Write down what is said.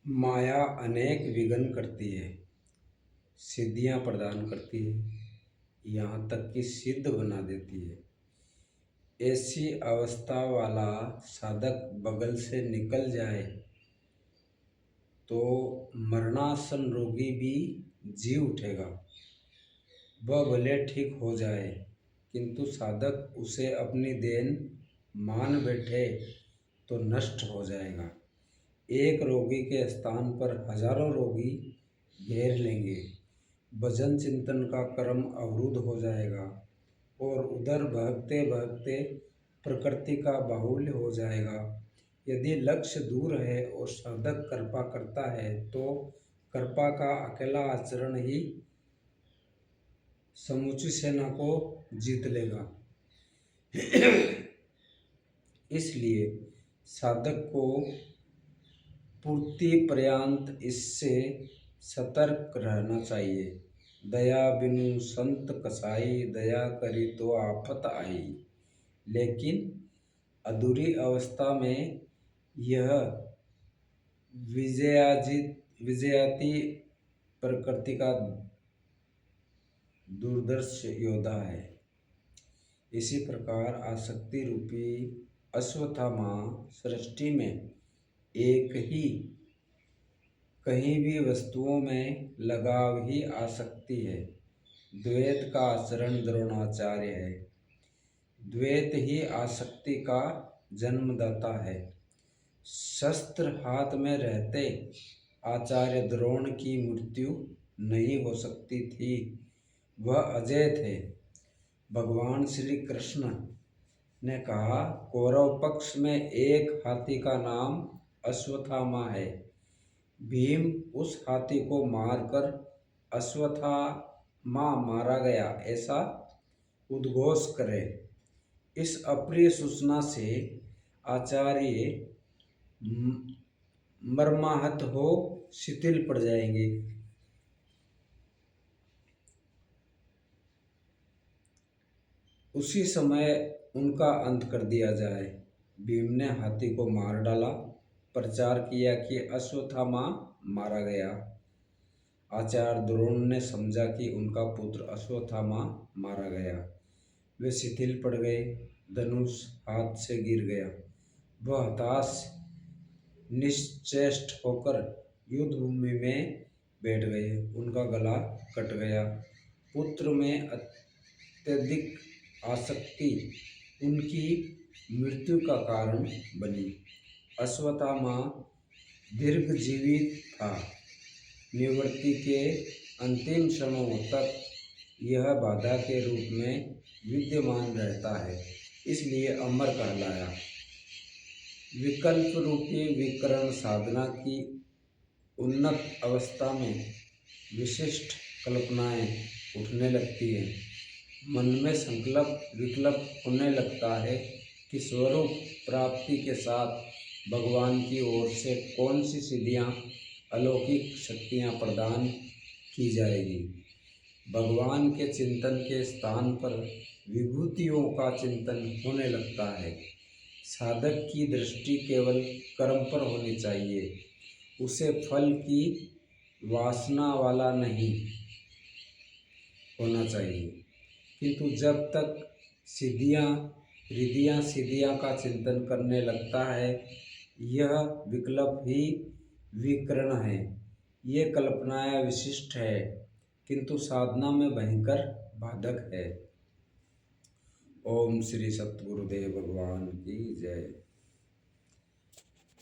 माया अनेक विघ्न करती है, सिद्धियां प्रदान करती है, यहाँ तक कि सिद्ध बना देती है। ऐसी अवस्था वाला साधक बगल से निकल जाए तो मरणासन रोगी भी जी उठेगा। वह भले ठीक हो जाए, किंतु साधक उसे अपनी देन मान बैठे तो नष्ट हो जाएगा। एक रोगी के स्थान पर हजारों रोगी घेर लेंगे। भजन चिंतन का क्रम अवरुद्ध हो जाएगा और उधर भागते भागते प्रकृति का बाहुल्य हो जाएगा। यदि लक्ष्य दूर है और साधक कृपा करता है तो कृपा का अकेला आचरण ही समूची सेना को जीत लेगा। इसलिए साधक को पूर्ति पर्यंत इससे सतर्क रहना चाहिए। दया बिनु संत कसाई, दया करी तो आफत आई। लेकिन अधूरी अवस्था में यह विजयाती प्रकृति का दूरदर्श योद्धा है। इसी प्रकार आसक्ति रूपी अश्वत्थामा सृष्टि में एक ही कहीं भी वस्तुओं में लगाव ही आसक्ति है। द्वैत का आचरण द्रोणाचार्य है। द्वैत ही आसक्ति का जन्मदाता है। शस्त्र हाथ में रहते आचार्य द्रोण की मृत्यु नहीं हो सकती थी। वह अजय थे। भगवान श्री कृष्ण ने कहा, कौरव पक्ष में एक हाथी का नाम अश्वत्थामा है। भीम उस हाथी को मारकर अश्वत्थामा मारा गया ऐसा उद्घोष करे। इस अप्रिय सूचना से आचार्य मर्माहत हो शिथिल पड़ जाएंगे। उसी समय उनका अंत कर दिया जाए। भीम ने हाथी को मार डाला, प्रचार किया कि अश्वत्थामा मारा गया। आचार्य द्रोण ने समझा कि उनका पुत्र अश्वत्थामा मारा गया। वे शिथिल पड़ गए। धनुष हाथ से गिर गया। वह हताश निश्चेष्ट होकर युद्ध भूमि में बैठ गए। उनका गला कट गया। पुत्र में अत्यधिक आसक्ति उनकी मृत्यु का कारण बनी। अश्वत्थामा दीर्घजीवी था। निवृत्ति के अंतिम क्षणों तक यह बाधा के रूप में विद्यमान रहता है, इसलिए अमर कहलाया। विकल्प रूपी विकरण साधना की उन्नत अवस्था में विशिष्ट कल्पनाएं उठने लगती हैं। मन में संकल्प विकल्प होने लगता है कि स्वरूप प्राप्ति के साथ भगवान की ओर से कौन सी सिद्धियां, अलौकिक शक्तियां प्रदान की जाएगी। भगवान के चिंतन के स्थान पर विभूतियों का चिंतन होने लगता है। साधक की दृष्टि केवल कर्म पर होनी चाहिए। उसे फल की वासना वाला नहीं होना चाहिए। किंतु जब तक रिद्धियां सिद्धियां का चिंतन करने लगता है, यह विकल्प ही विकर्ण है। ये कल्पनाएं विशिष्ट है, किंतु साधना में भयंकर बाधक है। ओम श्री सतगुरुदेव भगवान की जय।